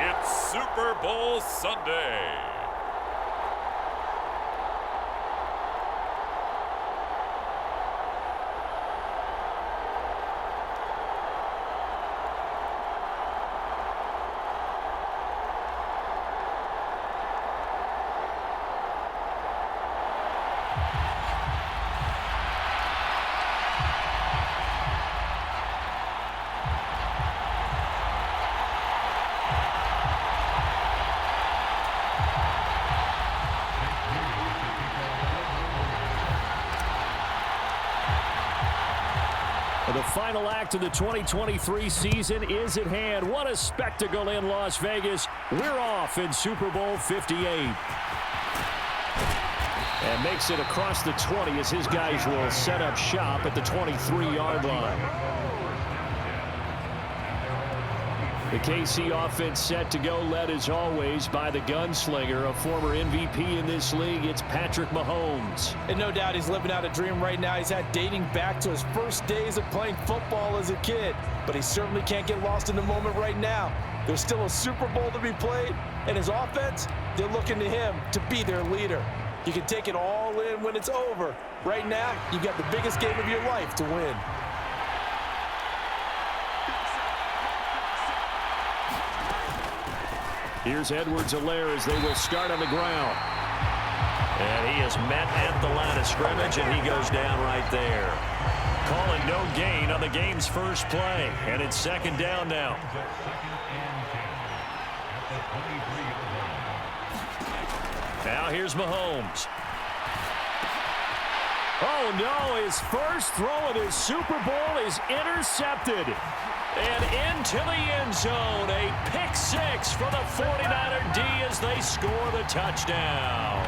It's Super Bowl Sunday. The final act of the 2023 season is at hand. What a spectacle in Las Vegas. We're off in Super Bowl 58. And makes it across the 20 as his guys will set up shop at the 23-yard line. The KC offense set to go, led as always by the gunslinger, a former MVP in this league. It's Patrick Mahomes. And no doubt he's living out a dream right now. He's had dating back to his first days of playing football as a kid. But he certainly can't get lost in the moment right now. There's still a Super Bowl to be played, and his offense, they're looking to him to be their leader. You can take it all in when it's over. Right now, you've got the biggest game of your life to win. Here's Edwards-Helaire as they will start on the ground. And he is met at the line of scrimmage, and he goes down right there. Calling no gain on the game's first play, and it's second down now. Now here's Mahomes. Oh no, his first throw of his Super Bowl is intercepted. And into the end zone, a pick six for the 49er D as they score the touchdown.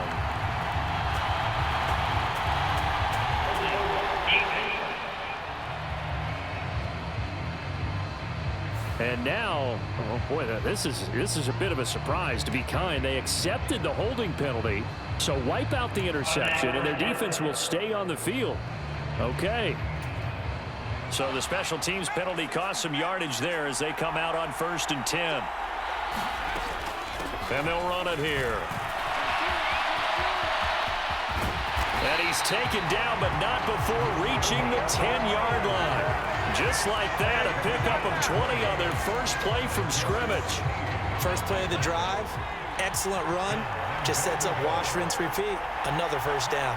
And now, oh boy, this is a bit of a surprise, to be kind. They accepted the holding penalty, so wipe out the interception, and their defense will stay on the field. Okay. So the special teams penalty cost some yardage there as they come out on 1st and 10. And they'll run it here. And he's taken down, but not before reaching the 10-yard line. Just like that, a pickup of 20 on their first play from scrimmage. First play of the drive, excellent run. Just sets up wash, rinse, repeat. Another first down.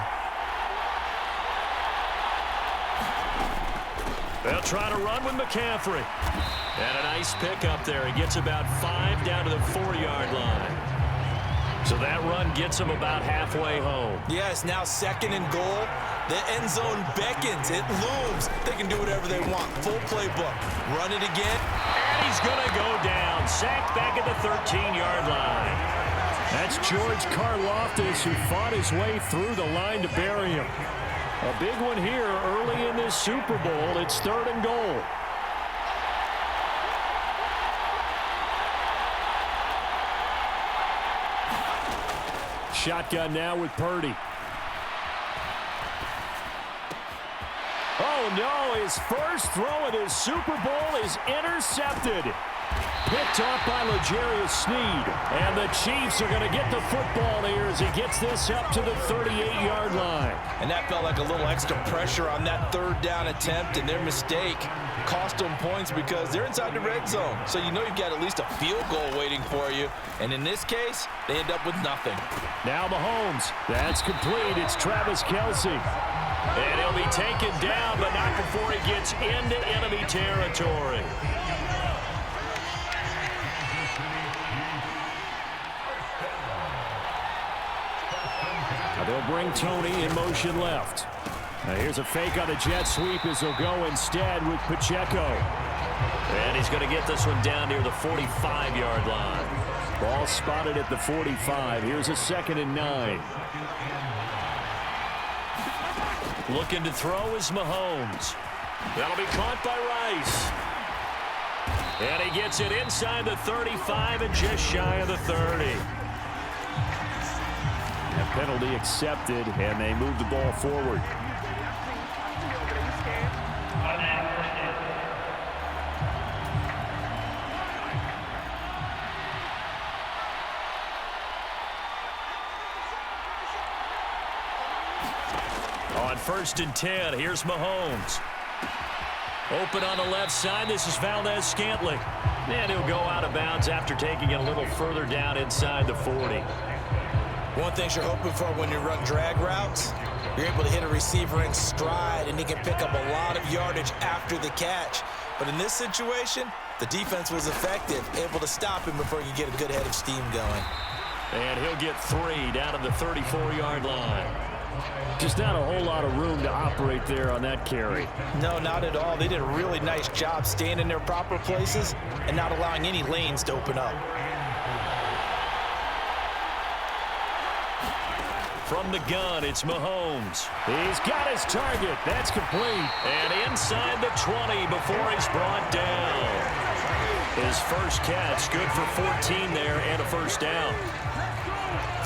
They'll try to run with McCaffrey. And a nice pickup there. He gets about 5 down to the 4-yard line. So that run gets him about halfway home. Yes, now 2nd and goal. The end zone beckons. It looms. They can do whatever they want. Full playbook. Run it again. And he's going to go down. Sacked back at the 13-yard line. That's George Karlaftis, who fought his way through the line to bury him. A big one here early in this Super Bowl. It's 3rd and goal. Shotgun now with Purdy. Oh no, his first throw in his Super Bowl is intercepted. Picked off by L'Jarius Sneed. And the Chiefs are going to get the football here as he gets this up to the 38-yard line. And that felt like a little extra pressure on that 3rd down attempt, and their mistake cost them points because they're inside the red zone. So you know you've got at least a field goal waiting for you. And in this case, they end up with nothing. Now Mahomes. That's complete. It's Travis Kelce. And he'll be taken down, but not before he gets into enemy territory. They'll bring Tony in motion left. Now here's a fake on the jet sweep as they'll go instead with Pacheco. And he's going to get this one down near the 45-yard line. Ball spotted at the 45. Here's a 2nd and 9. Looking to throw is Mahomes. That'll be caught by Rice. And he gets it inside the 35 and just shy of the 30. A penalty accepted, and they move the ball forward. On 1st and 10, here's Mahomes. Open on the left side. This is Valdez-Scantling. And he'll go out of bounds after taking it a little further down inside the 40. One thing you're hoping for when you run drag routes, you're able to hit a receiver in stride, and he can pick up a lot of yardage after the catch. But in this situation, the defense was effective, able to stop him before he could get a good head of steam going. And he'll get 3 down at the 34-yard line. Just not a whole lot of room to operate there on that carry. No, not at all. They did a really nice job staying in their proper places and not allowing any lanes to open up. From the gun, it's Mahomes. He's got his target. That's complete. And inside the 20 before he's brought down. His first catch, good for 14 there and a first down.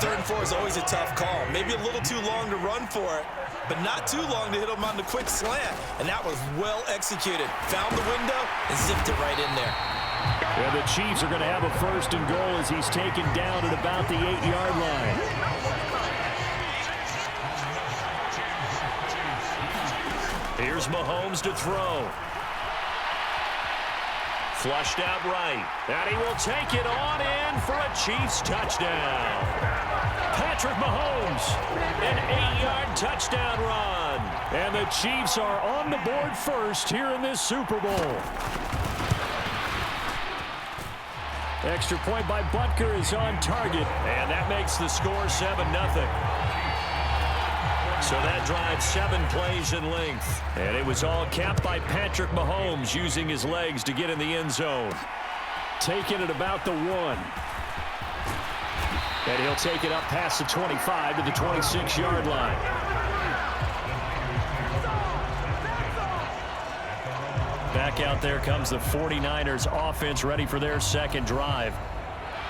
3rd and 4 is always a tough call. Maybe a little too long to run for it, but not too long to hit him on the quick slant. And that was well executed. Found the window and zipped it right in there. Yeah, the Chiefs are going to have a 1st and goal as he's taken down at about the 8-yard line. Here's Mahomes to throw. Flushed out right. And he will take it on in for a Chiefs touchdown. Patrick Mahomes, an 8-yard touchdown run. And the Chiefs are on the board first here in this Super Bowl. Extra point by Butker is on target. And that makes the score 7-0. So that drives 7 plays in length. And it was all capped by Patrick Mahomes using his legs to get in the end zone. Taking it about the 1. And he'll take it up past the 25 to the 26-yard line. Back out there comes the 49ers offense ready for their second drive.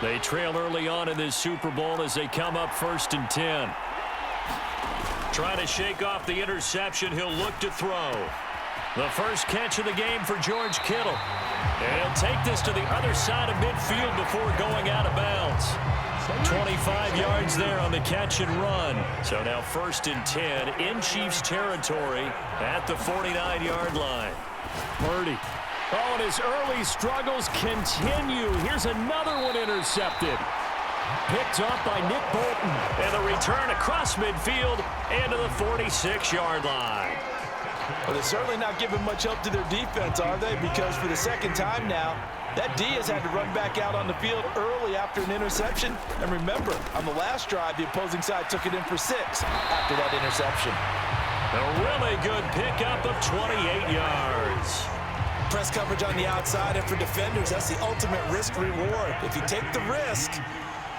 They trail early on in this Super Bowl as they come up 1st and 10. Trying to shake off the interception. He'll look to throw. The first catch of the game for George Kittle. And he'll take this to the other side of midfield before going out of bounds. 25 yards there on the catch and run. So now 1st and 10 in Chiefs territory at the 49-yard line. Purdy. Oh, and his early struggles continue. Here's another one intercepted. Picked up by Nick Bolton. And the return across midfield into the 46-yard line. Well, they're certainly not giving much help to their defense, are they? Because for the second time now, that D has had to run back out on the field early after an interception. And remember, on the last drive, the opposing side took it in for 6 after that interception. A really good pickup of 28 yards. Press coverage on the outside, and for defenders, that's the ultimate risk-reward. If you take the risk,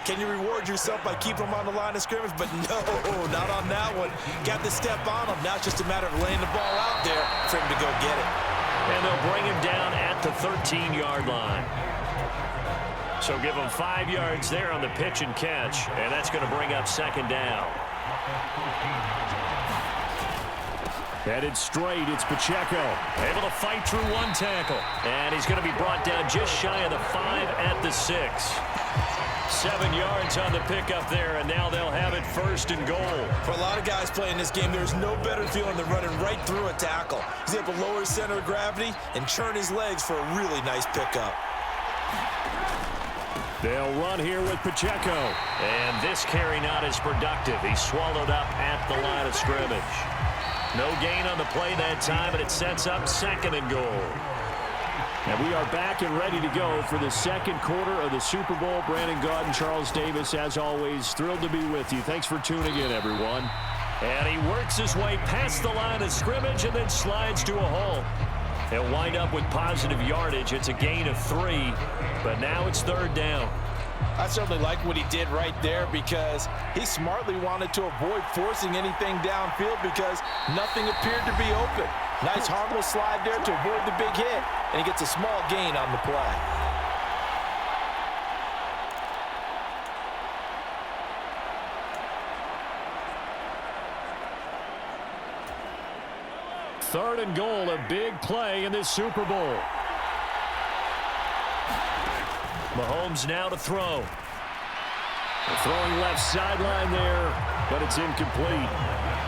can you reward yourself by keeping them on the line of scrimmage? But no, not on that one. Got the step on him. Now it's just a matter of laying the ball out there for him to go get it. And they'll bring him down at the 13-yard line. So give him 5 yards there on the pitch and catch, and that's going to bring up 2nd down. Headed straight, it's Pacheco. Able to fight through 1 tackle. And he's going to be brought down just shy of the 5 at the 6. 7 yards on the pickup there, and now they'll have it 1st and goal. For a lot of guys playing this game, there's no better feeling than running right through a tackle. He's able to lower his center of gravity and churn his legs for a really nice pickup. They'll run here with Pacheco. And this carry not as productive. He's swallowed up at the line of scrimmage. No gain on the play that time, and it sets up 2nd and goal. And we are back and ready to go for the second quarter of the Super Bowl. Brandon Gaudin, Charles Davis, as always, thrilled to be with you. Thanks for tuning in, everyone. And he works his way past the line of scrimmage and then slides to a halt. He'll wind up with positive yardage. It's a gain of 3, but now it's 3rd down. I certainly like what he did right there because he smartly wanted to avoid forcing anything downfield because nothing appeared to be open. Nice harmless slide there to avoid the big hit, and he gets a small gain on the play. Third and goal, a big play in this Super Bowl. Mahomes now to throw. Throwing left sideline there, but it's incomplete.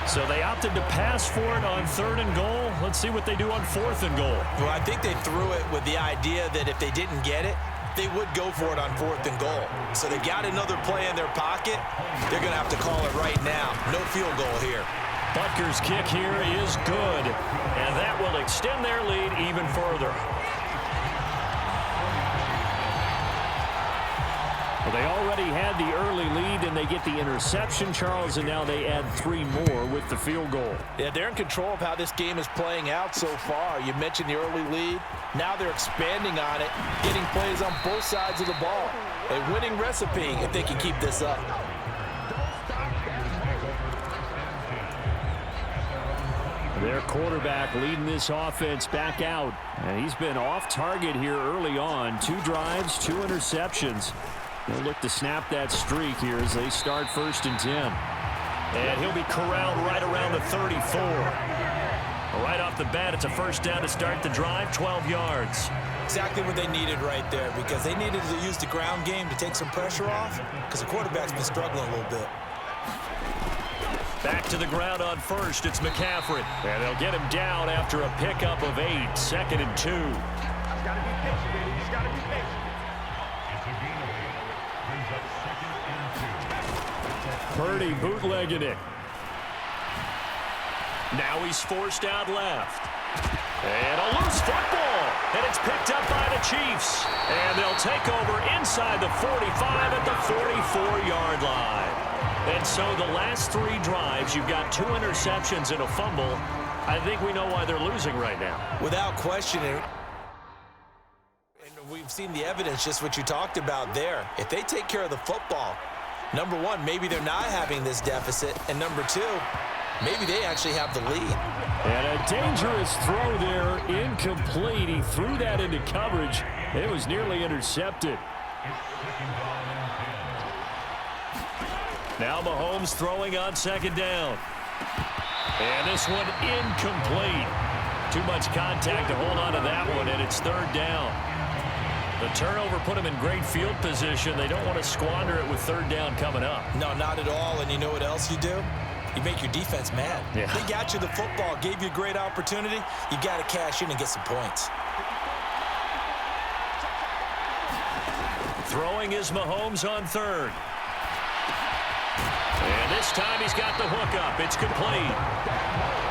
So they opted to pass for it on 3rd and goal. Let's see what they do on 4th and goal. Well, I think they threw it with the idea that if they didn't get it, they would go for it on 4th and goal. So they got another play in their pocket. They're going to have to call it right now. No field goal here. Butker's kick here is good, and that will extend their lead even further. Well, they already had the early lead, and they get the interception, Charles, and now they add 3 more with the field goal. Yeah, they're in control of how this game is playing out so far. You mentioned the early lead. Now they're expanding on it, getting plays on both sides of the ball. A winning recipe if they can keep this up. Their quarterback leading this offense back out. And he's been off target here early on. 2 drives, 2 interceptions. They'll look to snap that streak here as they start 1st and 10. And he'll be corralled right around the 34. Right off the bat, it's a 1st down to start the drive, 12 yards. Exactly what they needed right there, because they needed to use the ground game to take some pressure off, because the quarterback's been struggling a little bit. Back to the ground on 1st, it's McCaffrey. And they'll get him down after a pickup of 8, 2nd and 2. Purdy bootlegging it. Now he's forced out left. And a loose football. And it's picked up by the Chiefs. And they'll take over inside the 45 at the 44-yard line. And so the last 3 drives, you've got 2 interceptions and a fumble. I think we know why they're losing right now. Without question. And we've seen the evidence, just what you talked about there. If they take care of the football, number 1, maybe they're not having this deficit. And number 2, maybe they actually have the lead. And a dangerous throw there, incomplete. He threw that into coverage. It was nearly intercepted. Now Mahomes throwing on 2nd down. And this one incomplete. Too much contact to hold on to that one, and it's 3rd down. The turnover put them in great field position. They don't want to squander it with 3rd down coming up. No, not at all. And you know what else you do? You make your defense mad. Yeah. They got you the football, gave you a great opportunity. You got to cash in and get some points. Throwing is Mahomes on 3rd. And this time he's got the hook up. It's complete.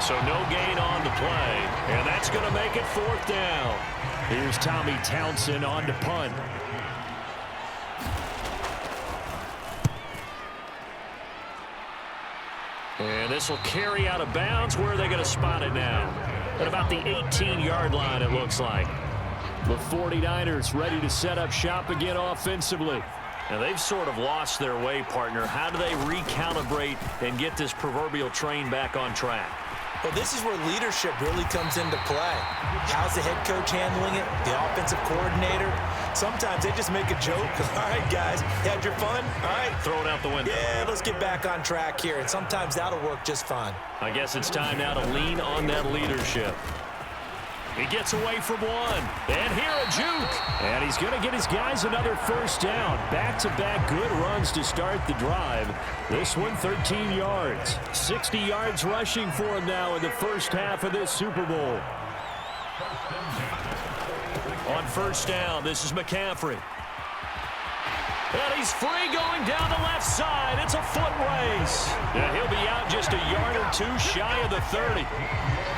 So no gain on the play. And that's going to make it 4th down. Here's Tommy Townsend on to punt. And this will carry out of bounds. Where are they going to spot it now? At about the 18-yard line, it looks like. The 49ers ready to set up shop again offensively. Now, they've sort of lost their way, partner. How do they recalibrate and get this proverbial train back on track? Well, this is where leadership really comes into play. How's the head coach handling it? The offensive coordinator? Sometimes they just make a joke. All right, guys, had your fun? All right. Throw it out the window. Yeah, let's get back on track here. And sometimes that'll work just fine. I guess it's time now to lean on that leadership. He gets away from one. And here a juke. And he's going to get his guys another 1st down. Back-to-back good runs to start the drive. This one 13 yards. 60 yards rushing for him now in the 1st half of this Super Bowl. On 1st down, this is McCaffrey. And he's free going down the left side. It's a foot race. And he'll be out just a yard or 2 shy of the 30.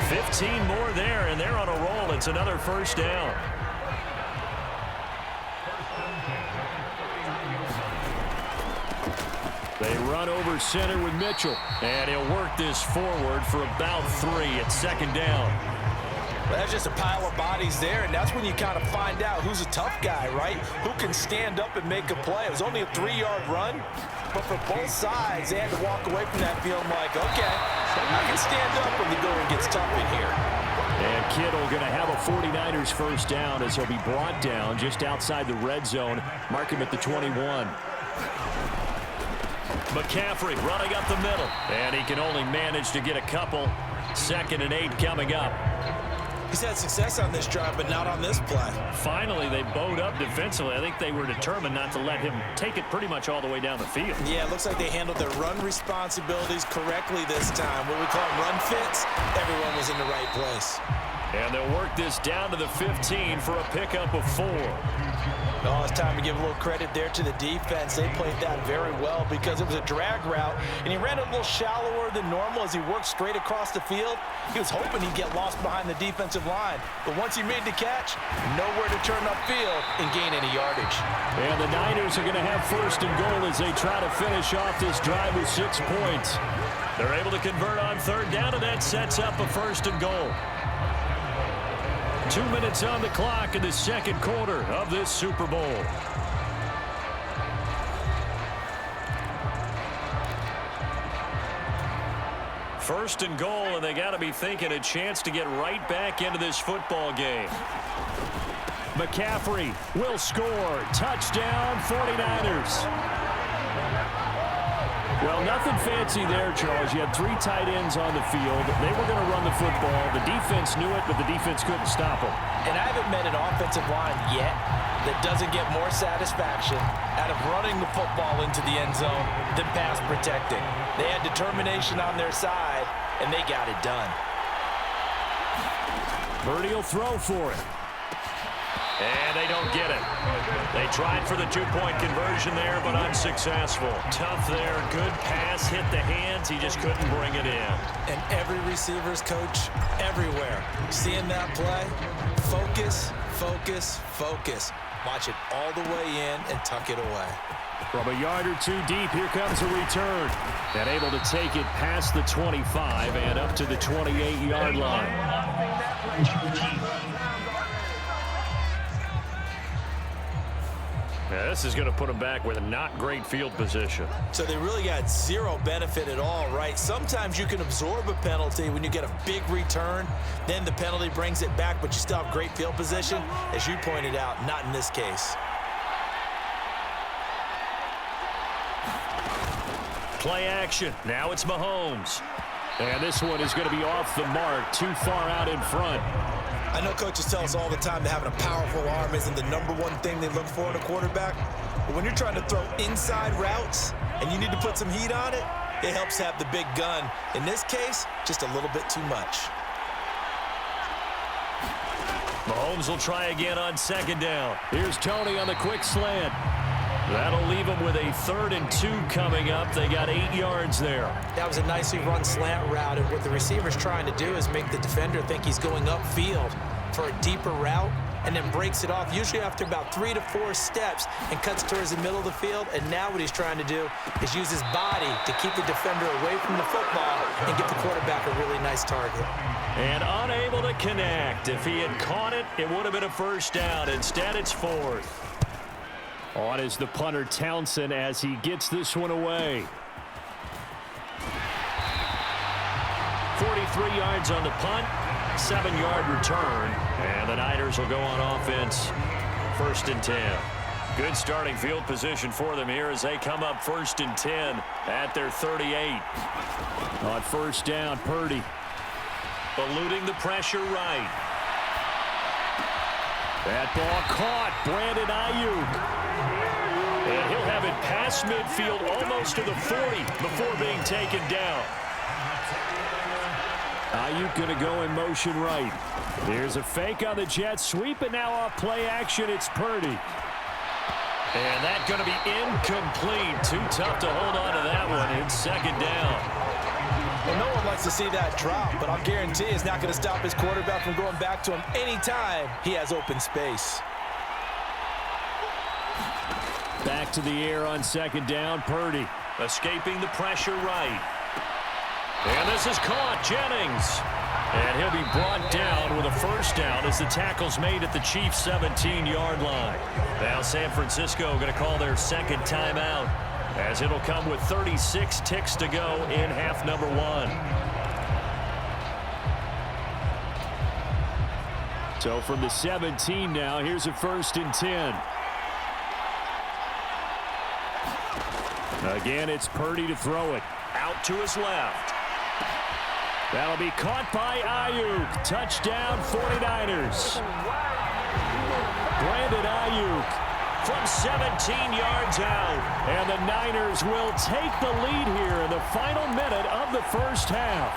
15 more there, and they're on a roll. It's another 1st down. They run over center with Mitchell. And he'll work this forward for about 3 at 2nd down. Well, that's just a pile of bodies there, and that's when you kind of find out who's a tough guy, right? Who can stand up and make a play. It was only a 3-yard run, but for both sides, they had to walk away from that feeling like, okay, I can stand up when the going gets tough in here. And Kittle going to have a 49ers 1st down as he'll be brought down just outside the red zone. Mark him at the 21. McCaffrey running up the middle. And he can only manage to get a couple. 2nd and 8 coming up. He's had success on this drive, but not on this play. Finally, they bowed up defensively. I think they were determined not to let him take it pretty much all the way down the field. Yeah, it looks like they handled their run responsibilities correctly this time. What we call run fits, everyone was in the right place. And they'll work this down to the 15 for a pickup of 4. Oh, it's time to give a little credit there to the defense. They played that very well because it was a drag route, and he ran a little shallower than normal as he worked straight across the field. He was hoping he'd get lost behind the defensive line, but once he made the catch, nowhere to turn upfield and gain any yardage. And the Niners are going to have first and goal as they try to finish off this drive with 6 points. They're able to convert on third down, and that sets up a first and goal. 2 minutes on the clock in the second quarter of this Super Bowl. First and goal, and they got to be thinking a chance to get right back into this football game. McCaffrey will score. Touchdown, 49ers. Well, nothing fancy there, Charles. You had 3 tight ends on the field. They were going to run the football. The defense knew it, but the defense couldn't stop them. And I haven't met an offensive line yet that doesn't get more satisfaction out of running the football into the end zone than pass protecting. They had determination on their side, and they got it done. Purdy will throw for it. And they don't get it. They tried for the 2-point conversion there, but unsuccessful. Tough there. Good pass. Hit the hands. He just couldn't bring it in. And every receiver's coach everywhere. Seeing that play, focus, focus, focus. Watch it all the way in and tuck it away. From a yard or 2 deep, here comes a return. And able to take it past the 25 and up to the 28-yard line. Yeah, this is going to put them back with a not great field position. So they really got 0 benefit at all, right? Sometimes you can absorb a penalty when you get a big return. Then the penalty brings it back, but you still have great field position. As you pointed out, not in this case. Play action. Now it's Mahomes. And this one is going to be off the mark, too far out in front. I know coaches tell us all the time that having a powerful arm isn't the #1 thing they look for in a quarterback. But when you're trying to throw inside routes and you need to put some heat on it, it helps have the big gun. In this case, just a little bit too much. Mahomes will try again on second down. Here's Tony on the quick slant. That'll leave them with a 3rd and 2 coming up. They got 8 yards there. That was a nicely run slant route, and what the receiver's trying to do is make the defender think he's going upfield for a deeper route and then breaks it off, usually after about 3 to 4 steps, and cuts towards the middle of the field. And now what he's trying to do is use his body to keep the defender away from the football and get the quarterback a really nice target. And unable to connect. If he had caught it, it would have been a first down. Instead, it's 4th. On is the punter Townsend as he gets this one away. 43 yards on the punt, 7-yard return, and the Niners will go on offense 1st and 10. Good starting field position for them here as they come up 1st and 10 at their 38. On first down, Purdy. Eluding the pressure right. That ball caught. Brandon Ayuk. And he'll have it past midfield almost to the 40 before being taken down. Ayuk going to go in motion right. There's a fake on the jet sweep, and now off play action, it's Purdy. And that's going to be incomplete. Too tough to hold on to that one. It's 2nd down. Well, no one likes to see that drop, but I'll guarantee it's not going to stop his quarterback from going back to him anytime he has open space. Back to the air on 2nd down, Purdy. Escaping the pressure right. And this is caught. Jennings. And he'll be brought down with a first down as the tackle's made at the Chiefs' 17-yard line. Now San Francisco going to call their 2nd timeout, as it'll come with 36 ticks to go in half number 1. So from the 17 now, here's a 1st and 10. Again, it's Purdy to throw it. Out to his left. That'll be caught by Ayuk. Touchdown 49ers. Brandon Ayuk from 17 yards out. And the Niners will take the lead here in the final minute of the first half.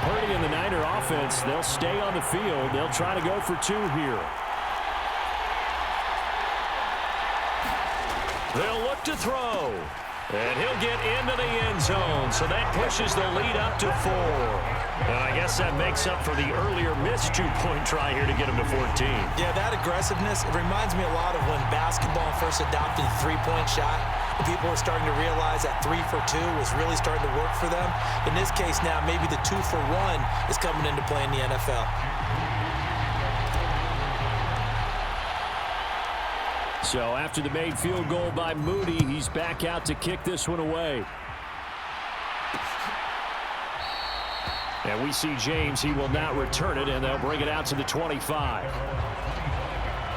Purdy and the Niner offense, they'll stay on the field. They'll try to go for two here. They'll look to throw. And he'll get into the end zone. So that pushes the lead up to 4. And I guess that makes up for the earlier missed two-point try here to get him to 14. Yeah, that aggressiveness, it reminds me a lot of when basketball first adopted the three-point shot. And people were starting to realize that 3 for 2 was really starting to work for them. In this case now, maybe the 2 for 1 is coming into play in the NFL. So after the made field goal by Moody, he's back out to kick this one away. And we see James. He will not return it, and they'll bring it out to the 25.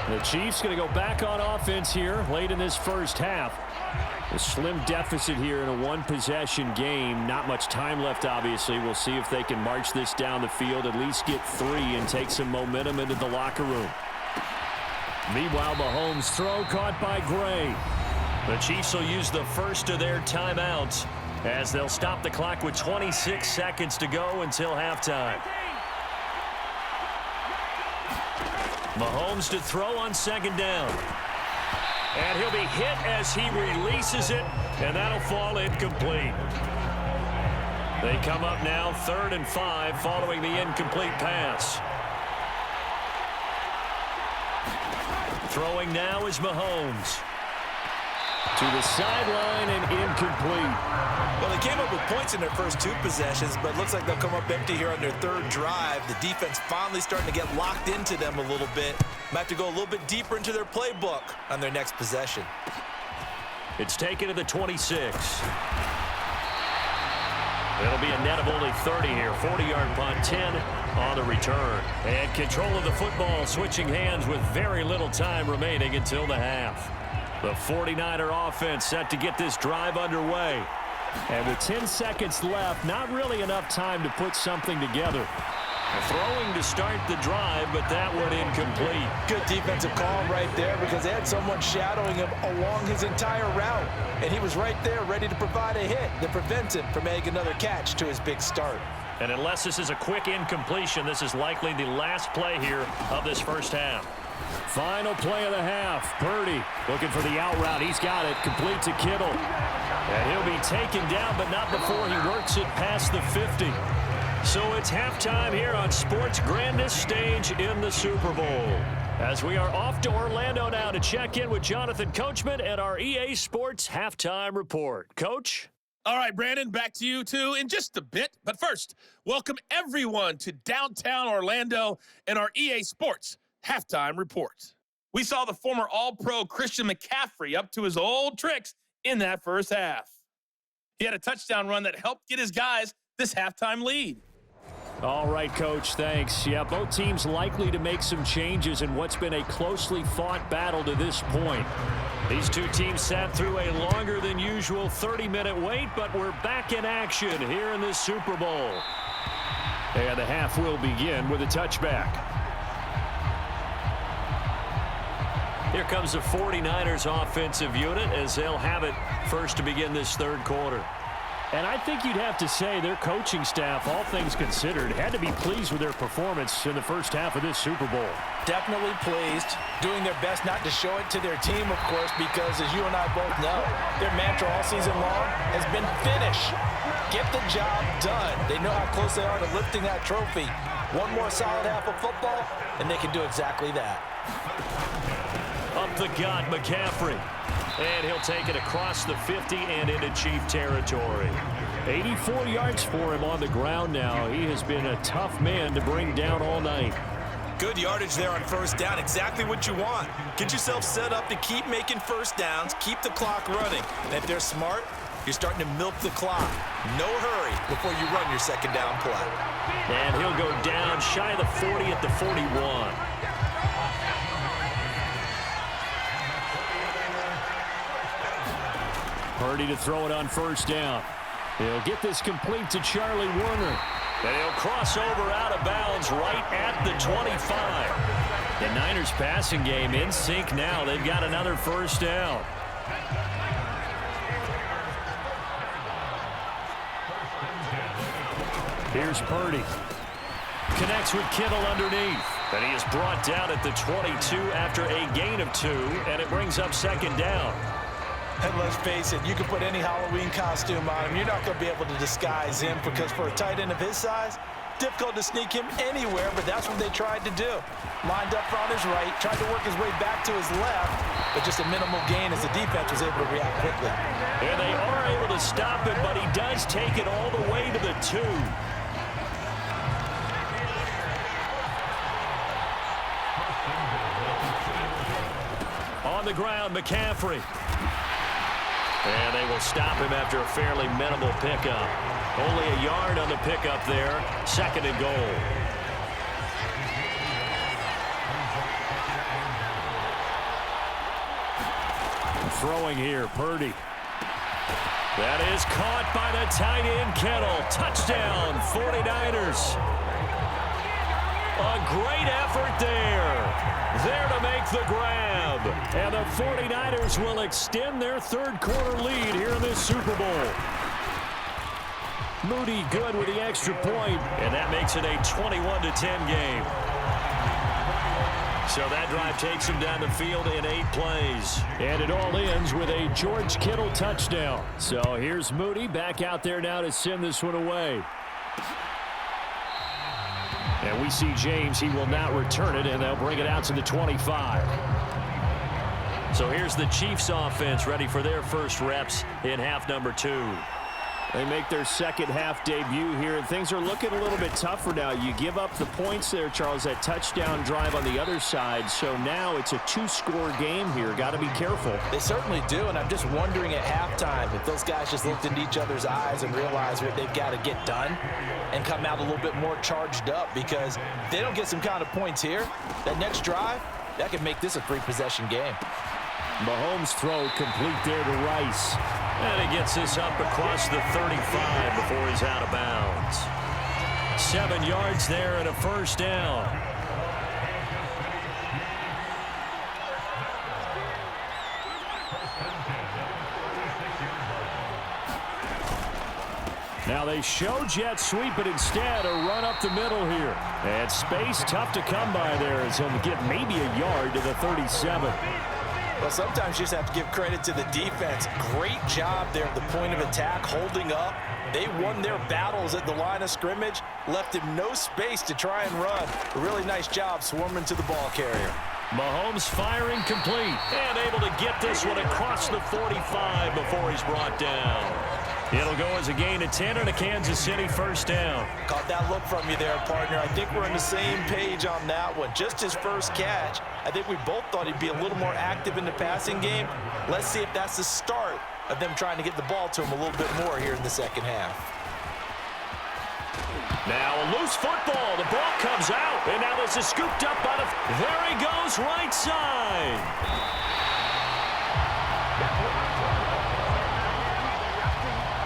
The Chiefs going to go back on offense here late in this first half. A slim deficit here in a one-possession game. Not much time left, obviously. We'll see if they can march this down the field, at least get 3 and take some momentum into the locker room. Meanwhile, Mahomes' throw caught by Gray. The Chiefs will use the first of their timeouts as they'll stop the clock with 26 seconds to go until halftime. Mahomes to throw on second down. And he'll be hit as he releases it, and that'll fall incomplete. They come up now 3rd and 5 following the incomplete pass. Throwing now is Mahomes. To the sideline and incomplete. Well, they came up with points in their first 2 possessions, but it looks like they'll come up empty here on their 3rd drive. The defense finally starting to get locked into them a little bit. Might have to go a little bit deeper into their playbook on their next possession. It's taken to the 26. It'll be a net of only 30 here. 40-yard punt, 10 on the return. And control of the football switching hands with very little time remaining until the half. The 49er offense set to get this drive underway. And with 10 seconds left, not really enough time to put something together. Throwing to start the drive, but that one incomplete. Good defensive call right there because they had someone shadowing him along his entire route. And he was right there ready to provide a hit that prevents him from making another catch to his big start. And unless this is a quick incompletion, this is likely the last play here of this first half. Final play of the half. Purdy looking for the out route. He's got it. Complete to Kittle. And he'll be taken down, but not before he works it past the 50. So it's halftime here on sports' grandest stage in the Super Bowl. As we are off to Orlando now to check in with Jonathan Coachman and our EA Sports Halftime Report. Coach? All right, Brandon, back to you two in just a bit. But first, welcome everyone to downtown Orlando and our EA Sports Halftime Report. We saw the former All-Pro Christian McCaffrey up to his old tricks in that first half. He had a touchdown run that helped get his guys this halftime lead. All right, Coach, thanks. Yeah, both teams likely to make some changes in what's been a closely fought battle to this point. These two teams sat through a longer than usual 30-minute wait, but we're back in action here in the Super Bowl. And the half will begin with a touchback. Here comes the 49ers offensive unit as they'll have it first to begin this third quarter. And I think you'd have to say their coaching staff, all things considered, had to be pleased with their performance in the first half of this Super Bowl. Definitely pleased, doing their best not to show it to their team, of course, because as you and I both know, their mantra all season long has been finish. Get the job done. They know how close they are to lifting that trophy. One more solid half of football, and they can do exactly that. Up the gut, McCaffrey. And he'll take it across the 50 and into Chief territory. 84 yards for him on the ground now. He has been a tough man to bring down all night. Good yardage there on first down. Exactly what you want. Get yourself set up to keep making first downs, keep the clock running. And if they're smart, you're starting to milk the clock. No hurry before you run your second down play. And he'll go down shy of the 40 at the 41. Purdy to throw it on first down. He'll get this complete to Charlie Warner. And he'll cross over out of bounds right at the 25. The Niners passing game in sync now. They've got another first down. Here's Purdy. Connects with Kittle underneath. And he is brought down at the 22 after a gain of 2, and it brings up second down. And let's face it, you can put any Halloween costume on him. You're not going to be able to disguise him because for a tight end of his size, difficult to sneak him anywhere, but that's what they tried to do. Lined up on his right, tried to work his way back to his left, but just a minimal gain as the defense was able to react quickly. And they are able to stop it, but he does take it all the way to the 2. On the ground, McCaffrey. And they will stop him after a fairly minimal pickup. Only a yard on the pickup there. Second and goal. Throwing here, Purdy. That is caught by the tight end, Kittle. Touchdown, 49ers. A great effort there. There to make the grab. And the 49ers will extend their third quarter lead here in this Super Bowl. Moody good with the extra point. And that makes it a 21-10 game. So that drive takes him down the field in 8 plays. And it all ends with a George Kittle touchdown. So here's Moody back out there now to send this one away. And we see James. He will not return it, and they'll bring it out to the 25. So here's the Chiefs offense ready for their first reps in half number 2. They make their second half debut here, and things are looking a little bit tougher now. You give up the points there, Charles, that touchdown drive on the other side. So now it's a 2-score game here. Got to be careful. They certainly do, and I'm just wondering at halftime if those guys just looked into each other's eyes and realized what they've got to get done and come out a little bit more charged up, because if they don't get some kind of points here, that next drive, that could make this a 3-possession game. Mahomes' throw complete there to Rice. And he gets this up across the 35 before he's out of bounds. 7 yards there and a first down. Now they show jet sweep, but instead a run up the middle here. And space tough to come by there as he'll get maybe a yard to the 37. Well, sometimes you just have to give credit to the defense. Great job there at the point of attack, holding up. They won their battles at the line of scrimmage, left him no space to try and run. A really nice job swarming to the ball carrier. Mahomes firing complete and able to get this one across the 45 before he's brought down. It'll go as a gain of 10 and a Kansas City first down. Caught that look from you there, partner. I think we're on the same page on that one. Just his first catch. I think we both thought he'd be a little more active in the passing game. Let's see if that's the start of them trying to get the ball to him a little bit more here in the second half. Now a loose football. The ball comes out. And now this is scooped up by the... There he goes, right side.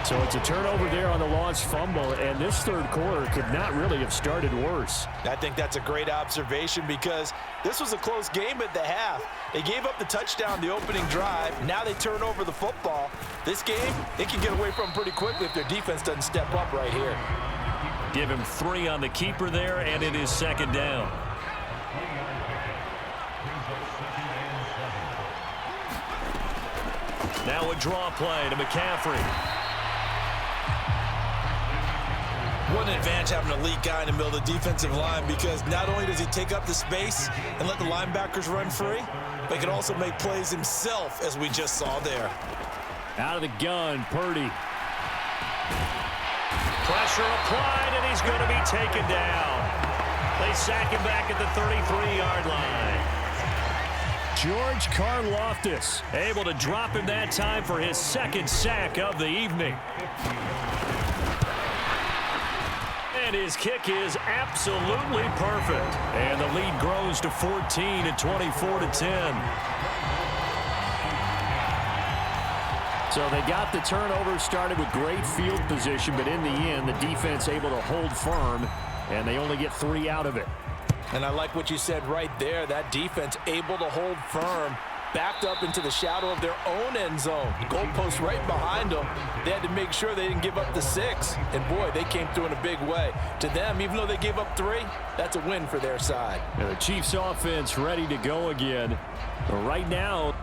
So it's a turnover there on the lost fumble, and this third quarter could not really have started worse. I think that's a great observation, because this was a close game at the half. They gave up the touchdown the opening drive. Now they turn over the football. This game, they can get away from pretty quickly if their defense doesn't step up right here. Give him 3 on the keeper there, and it is second down. Now a draw play to McCaffrey. What an advantage having an elite guy in the middle of the defensive line, because not only does he take up the space and let the linebackers run free, but he can also make plays himself, as we just saw there. Out of the gun, Purdy. Pressure applied, and he's going to be taken down. They sack him back at the 33-yard line. George Karlaftis able to drop him that time for his second sack of the evening. And his kick is absolutely perfect. And the lead grows to 14 at 24-10. So they got the turnover, started with great field position, but in the end, the defense able to hold firm, and they only get 3 out of it. And I like what you said right there. That defense able to hold firm, backed up into the shadow of their own end zone. The goalpost right behind them. They had to make sure they didn't give up the 6. And, boy, they came through in a big way. To them, even though they gave up 3, that's a win for their side. And the Chiefs offense ready to go again. But right now,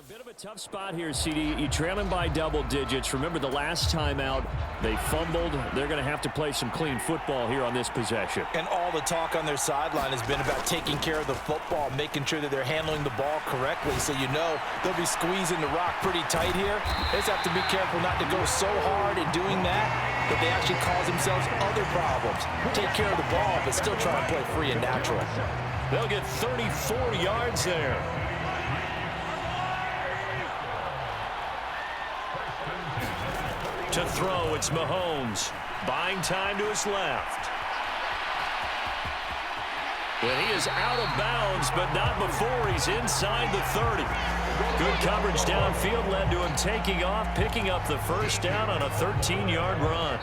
bit of a tough spot here, CD. You trailing by double digits. Remember the last time out, they fumbled. They're going to have to play some clean football here on this possession. And all the talk on their sideline has been about taking care of the football, making sure that they're handling the ball correctly. So you know they'll be squeezing the rock pretty tight here. They just have to be careful not to go so hard in doing that they actually cause themselves other problems. Take care of the ball, but still try and play free and natural. They'll get 34 yards there. To throw, it's Mahomes. Buying time to his left. And he is out of bounds, but not before he's inside the 30. Good coverage downfield led to him taking off, picking up the first down on a 13-yard run.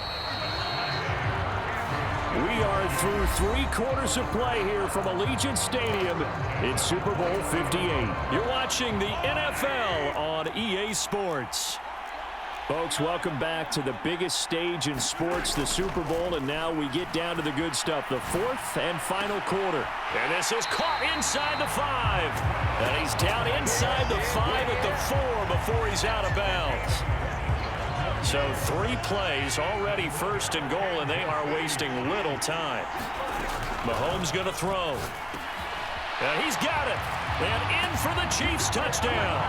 We are through 3 quarters of play here from Allegiant Stadium in Super Bowl 58. You're watching the NFL on EA Sports. Folks, welcome back to the biggest stage in sports, the Super Bowl, and now we get down to the good stuff, the 4th and final quarter. And this is caught inside the 5. And he's down inside the 5 at the 4 before he's out of bounds. So 3 plays, already first and goal, and they are wasting little time. Mahomes going to throw. And he's got it. And in for the Chiefs touchdown.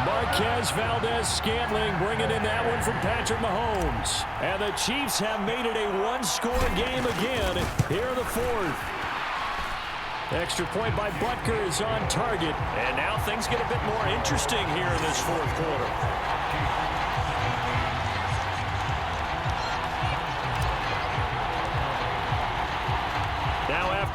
Marquez Valdez-Scantling bringing in that one from Patrick Mahomes. And the Chiefs have made it a 1-score game again here in the 4th. Extra point by Butker is on target. And now things get a bit more interesting here in this 4th quarter. Now after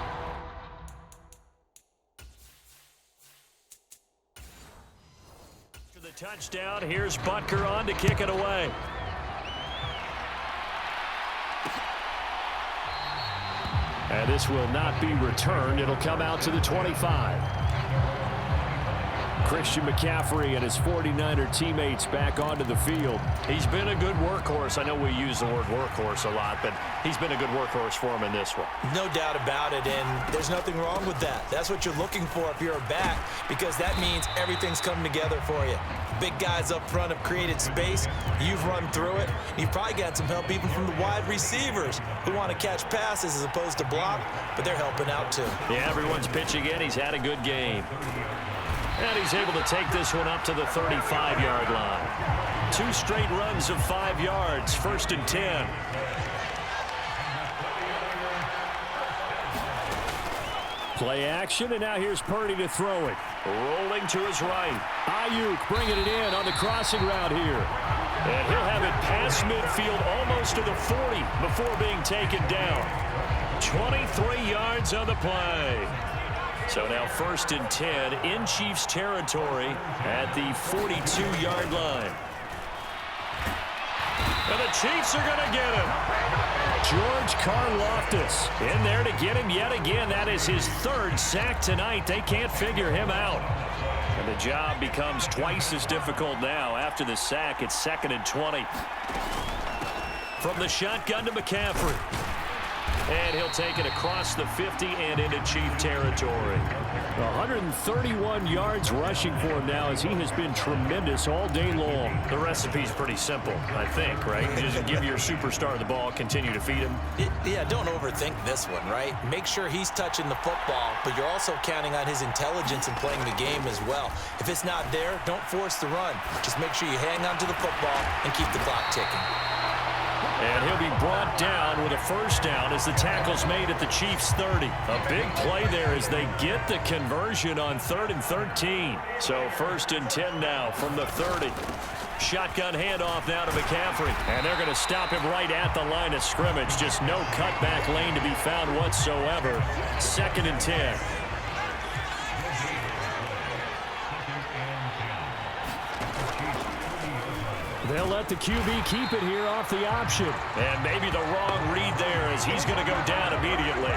the touchdown, here's Butker on to kick it away. And this will not be returned. It'll come out to the 25. Christian McCaffrey and his 49er teammates back onto the field. He's been a good workhorse. I know we use the word workhorse a lot, but he's been a good workhorse for him in this one. No doubt about it, and there's nothing wrong with that. That's what you're looking for if you're a back, because that means everything's coming together for you. Big guys up front have created space. You've run through it. You've probably got some help even from the wide receivers who want to catch passes as opposed to block, but they're helping out too. Yeah, everyone's pitching in. He's had a good game. And he's able to take this one up to the 35-yard line. 2 straight runs of 5 yards, 1st and 10. Play action, and now here's Purdy to throw it. Rolling to his right. Ayuk bringing it in on the crossing route here. And he'll have it past midfield almost to the 40 before being taken down. 23 yards on the play. So now 1st and 10 in Chiefs territory at the 42-yard line. And the Chiefs are going to get him. George Karlaftis in there to get him yet again. That is his 3rd sack tonight. They can't figure him out. And the job becomes twice as difficult now. After the sack, it's 2nd and 20. From the shotgun to McCaffrey. And he'll take it across the 50 and into Chief territory. 131 yards rushing for him now as he has been tremendous all day long. The recipe's pretty simple, I think, right? You just give your superstar the ball, continue to feed him. Yeah, don't overthink this one, right? Make sure he's touching the football, but you're also counting on his intelligence in playing the game as well. If it's not there, don't force the run. Just make sure you hang on to the football and keep the clock ticking. And he'll be brought down with a 1st down as the tackle's made at the Chiefs' 30. A big play there as they get the conversion on 3rd and 13. So 1st and 10 now from the 30. Shotgun handoff now to McCaffrey. And they're going to stop him right at the line of scrimmage. Just no cutback lane to be found whatsoever. 2nd and 10. They'll let the QB keep it here off the option. And maybe the wrong read there as he's going to go down immediately.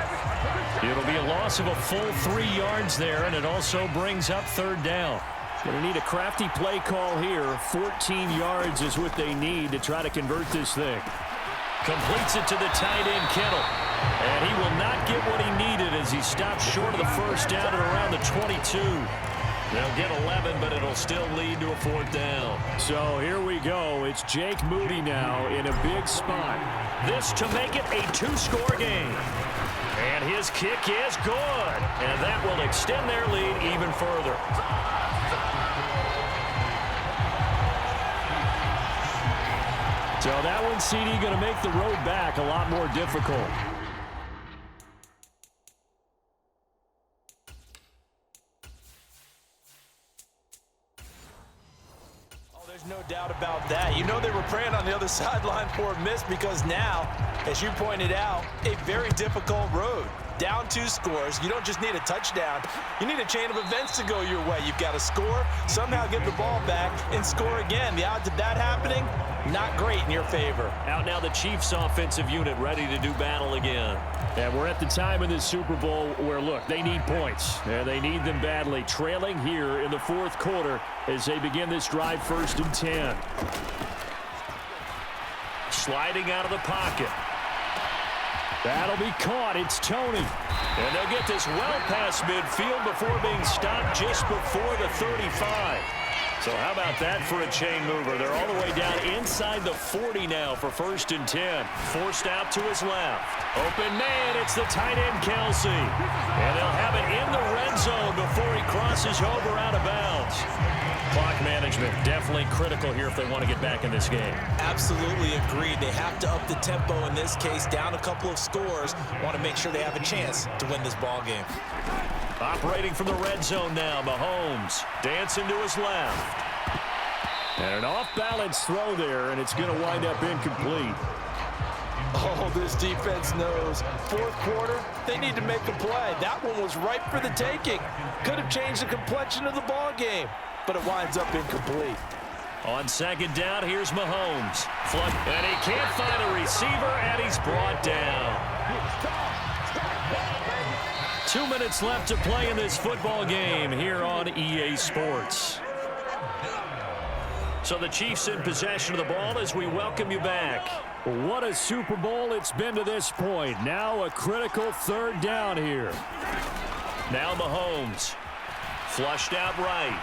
It'll be a loss of a full 3 yards there, and it also brings up 3rd down. Going to need a crafty play call here. 14 yards is what they need to try to convert this thing. Completes it to the tight end, Kittle. And he will not get what he needed as he stops short of the 1st down at around the 22. They'll get 11, but it'll still lead to a 4th down. So here we go. It's Jake Moody now in a big spot. This to make it a 2-score game. And his kick is good. And that will extend their lead even further. So that one, CD, going to make the road back a lot more difficult. There's no doubt about that. You know they were praying on the other sideline for a miss because now, as you pointed out, a very difficult road. Down 2 scores. You don't just need a touchdown. You need a chain of events to go your way. You've got to score, somehow get the ball back, and score again. The odds of that happening, not great in your favor. Out now the Chiefs offensive unit ready to do battle again. And we're at the time in this Super Bowl where, look, they need points. And they need them badly. Trailing here in the 4th quarter as they begin this drive 1st and 10. Sliding out of the pocket. That'll be caught. It's Tony. And they'll get this well past midfield before being stopped just before the 35. So how about that for a chain mover? They're all the way down inside the 40 now for 1st and 10. Forced out to his left. Open man, it's the tight end Kelsey. And they'll have it in the red zone before he crosses over out of bounds. Clock management definitely critical here if they want to get back in this game. Absolutely agreed. They have to up the tempo in this case, down a couple of scores. Want to make sure they have a chance to win this ball game. Operating from the red zone now, Mahomes dancing to his left. And an off-balance throw there, and it's going to wind up incomplete. Oh, this defense knows. 4th quarter, they need to make a play. That one was ripe for the taking. Could have changed the complexion of the ball game, but it winds up incomplete. On 2nd down, here's Mahomes. And he can't find a receiver, and he's brought down. 2 minutes left to play in this football game here on EA Sports. So the Chiefs in possession of the ball as we welcome you back. What a Super Bowl it's been to this point. Now a critical 3rd down here. Now Mahomes. Flushed out right.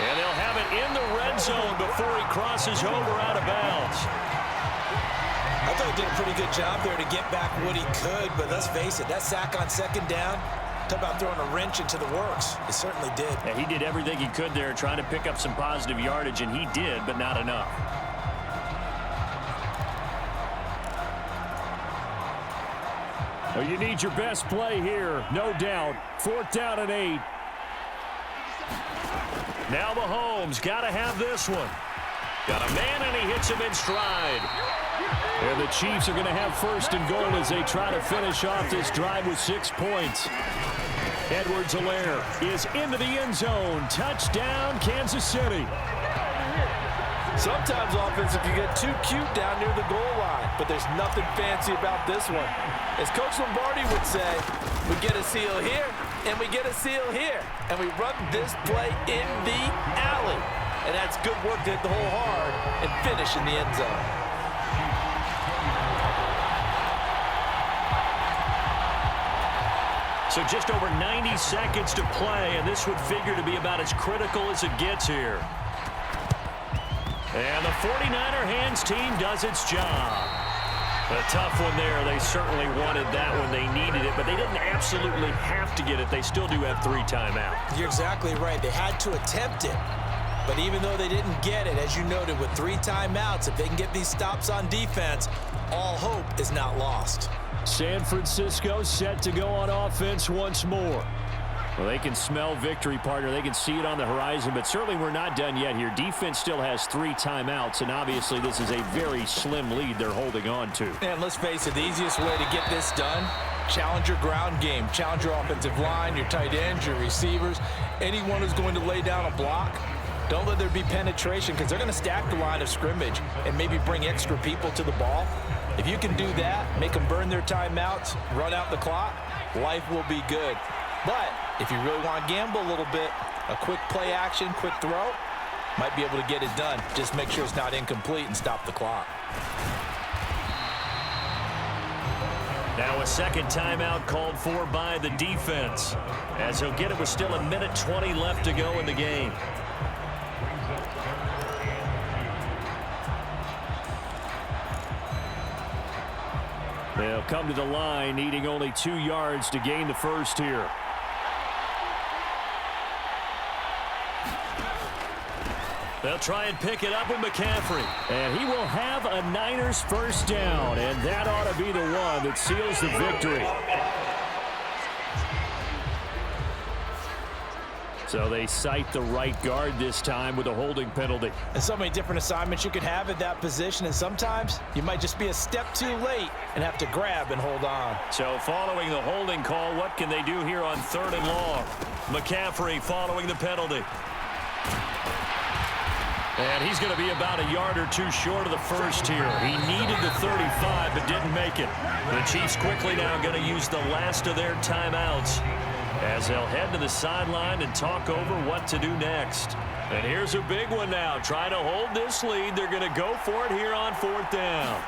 And they'll have it in the red zone before he crosses over out of bounds. I thought he did a pretty good job there to get back what he could, but let's face it, that sack on 2nd down, talk about throwing a wrench into the works. It certainly did. Yeah, he did everything he could there trying to pick up some positive yardage, and he did, but not enough. Well, you need your best play here, no doubt. 4th down and 8. Now Mahomes, got to have this one. Got a man, and he hits him in stride. And the Chiefs are going to have 1st and goal as they try to finish off this drive with 6 points. Edwards-Helaire is into the end zone. Touchdown, Kansas City. Sometimes offensive can get too cute down near the goal line, but there's nothing fancy about this one. As Coach Lombardi would say, we get a seal here, and we get a seal here, and we run this play in the alley. And that's good work to hit the hole hard and finish in the end zone. So just over 90 seconds to play, and this would figure to be about as critical as it gets here. And the 49er hands team does its job. A tough one there. They certainly wanted that when they needed it, but they didn't absolutely have to get it. They still do have 3 timeouts. You're exactly right. They had to attempt it. But even though they didn't get it, as you noted, with 3 timeouts, if they can get these stops on defense, all hope is not lost. San Francisco set to go on offense once more. Well, they can smell victory, partner. They can see it on the horizon, but certainly we're not done yet here. Defense still has 3 timeouts, and obviously this is a very slim lead they're holding on to. And let's face it, the easiest way to get this done, challenge your ground game. Challenge your offensive line, your tight ends, your receivers, anyone who's going to lay down a block. Don't let there be penetration because they're going to stack the line of scrimmage and maybe bring extra people to the ball. If you can do that, make them burn their timeouts, run out the clock, life will be good. But if you really want to gamble a little bit, a quick play action, quick throw, might be able to get it done. Just make sure it's not incomplete and stop the clock. Now a second timeout called for by the defense, as he'll get it with still 1:20 left to go in the game. They'll come to the line, needing only 2 yards to gain the first here. They'll try and pick it up with McCaffrey. And he will have a Niners first down, and that ought to be the one that seals the victory. So they cite the right guard this time with a holding penalty. And so many different assignments you could have at that position, and sometimes you might just be a step too late and have to grab and hold on. So following the holding call, what can they do here on 3rd and long? McCaffrey following the penalty. And he's going to be about a yard or 2 short of the first here. He needed the 35 but didn't make it. The Chiefs quickly now going to use the last of their timeouts as they'll head to the sideline and talk over what to do next. And here's a big one now. Trying to hold this lead. They're going to go for it here on 4th down.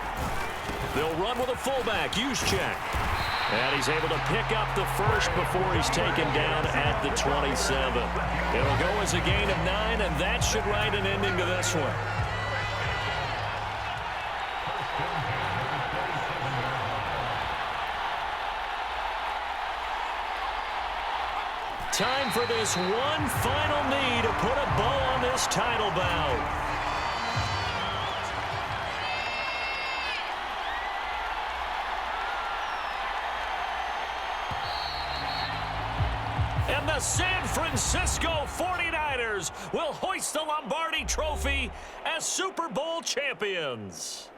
They'll run with a fullback. Juszczyk. And he's able to pick up the first before he's taken down at the 27. It'll go as a gain of 9, and that should write an ending to this one. Time for this one final knee to put a bow on this title bout. And the San Francisco 49ers will hoist the Lombardi Trophy as Super Bowl champions.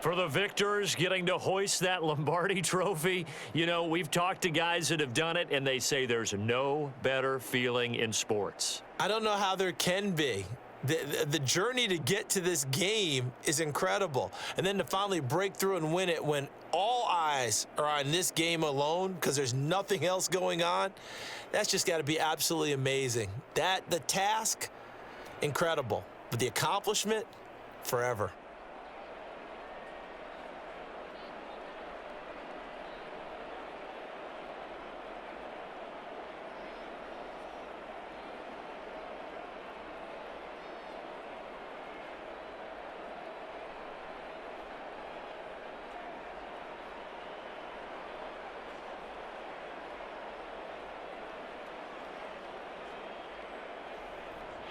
For the victors getting to hoist that Lombardi Trophy, you know, we've talked to guys that have done it, and they say there's no better feeling in sports. I don't know how there can be. The journey to get to this game is incredible. And then to finally break through and win it when all eyes are on this game alone because there's nothing else going on, that's just got to be absolutely amazing. The task, incredible. But the accomplishment, forever.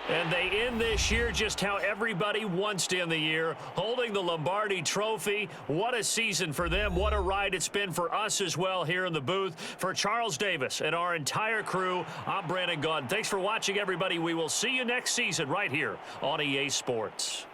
And they end this year just how everybody wants to end the year, holding the Lombardi Trophy. What a season for them. What a ride it's been for us as well here in the booth. For Charles Davis and our entire crew, I'm Brandon Gaudin. Thanks for watching, everybody. We will see you next season right here on EA Sports.